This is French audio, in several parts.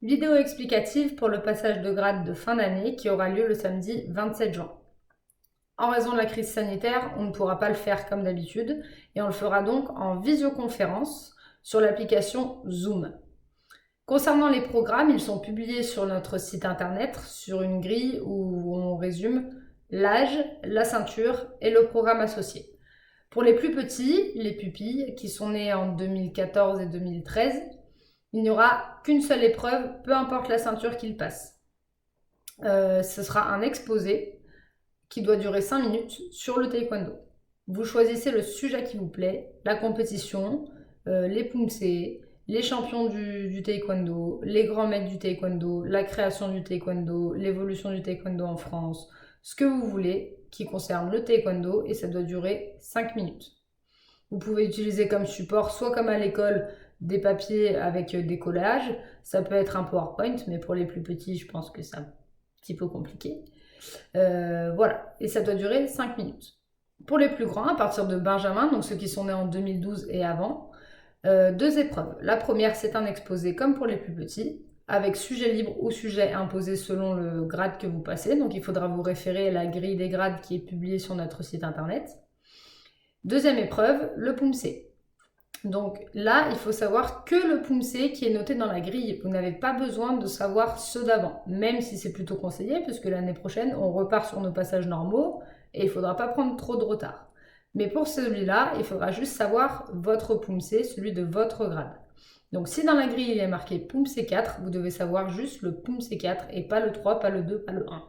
Vidéo explicative pour le passage de grade de fin d'année qui aura lieu le samedi 27 juin. En raison de la crise sanitaire, on ne pourra pas le faire comme d'habitude et on le fera donc en visioconférence sur l'application Zoom. Concernant les programmes, ils sont publiés sur notre site internet sur une grille où on résume l'âge, la ceinture et le programme associé. Pour les plus petits, les pupilles qui sont nés en 2014 et 2013, il n'y aura qu'une seule épreuve, peu importe la ceinture qu'ils passent. Ce sera un exposé qui doit durer 5 minutes sur le taekwondo. Vous choisissez le sujet qui vous plaît, la compétition, les pumsé, les champions du taekwondo, les grands maîtres du taekwondo, la création du taekwondo, l'évolution du taekwondo en France, ce que vous voulez qui concerne le taekwondo et ça doit durer 5 minutes. Vous pouvez utiliser comme support, soit comme à l'école, des papiers avec des collages. Ça peut être un PowerPoint, mais pour les plus petits, je pense que c'est un petit peu compliqué. Voilà, et ça doit durer 5 minutes. Pour les plus grands, à partir de Benjamin, donc ceux qui sont nés en 2012 et avant, 2 épreuves. La première, c'est un exposé comme pour les plus petits, avec sujet libre ou sujet imposé selon le grade que vous passez. Donc il faudra vous référer à la grille des grades qui est publiée sur notre site internet. Deuxième épreuve, le pumsé. Donc là, il faut savoir que le pumsé qui est noté dans la grille. Vous n'avez pas besoin de savoir ceux d'avant, même si c'est plutôt conseillé, puisque l'année prochaine, on repart sur nos passages normaux et il ne faudra pas prendre trop de retard. Mais pour celui-là, il faudra juste savoir votre pumsé, celui de votre grade. Donc si dans la grille, il est marqué pumsé 4, vous devez savoir juste le pumsé 4 et pas le 3, pas le 2, pas le 1.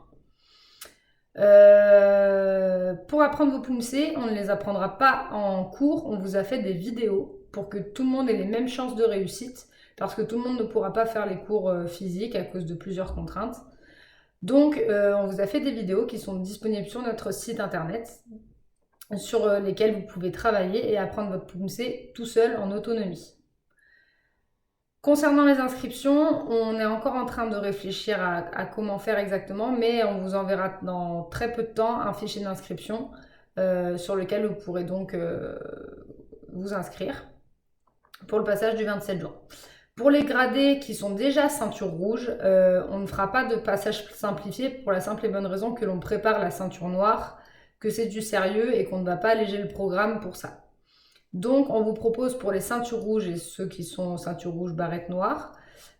Pour apprendre vos pumsé, on ne les apprendra pas en cours, on vous a fait des vidéos pour que tout le monde ait les mêmes chances de réussite, parce que tout le monde ne pourra pas faire les cours physiques à cause de plusieurs contraintes. Donc, on vous a fait des vidéos qui sont disponibles sur notre site internet, sur lesquelles vous pouvez travailler et apprendre votre pumsé tout seul en autonomie. Concernant les inscriptions, on est encore en train de réfléchir à comment faire exactement, mais on vous enverra dans très peu de temps un fichier d'inscription sur lequel vous pourrez donc vous inscrire pour le passage du 27 juin. Pour les gradés qui sont déjà ceinture rouge, on ne fera pas de passage simplifié pour la simple et bonne raison que l'on prépare la ceinture noire, que c'est du sérieux et qu'on ne va pas alléger le programme pour ça. Donc, on vous propose pour les ceintures rouges et ceux qui sont ceinture rouge, barrette noire,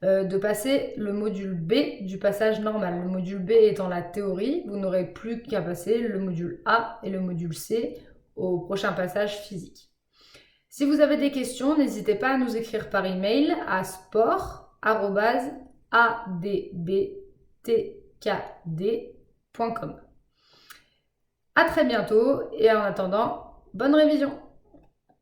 de passer le module B du passage normal. Le module B étant la théorie, vous n'aurez plus qu'à passer le module A et le module C au prochain passage physique. Si vous avez des questions, n'hésitez pas à nous écrire par email à sport@adbtkd.com. À très bientôt et en attendant, bonne révision!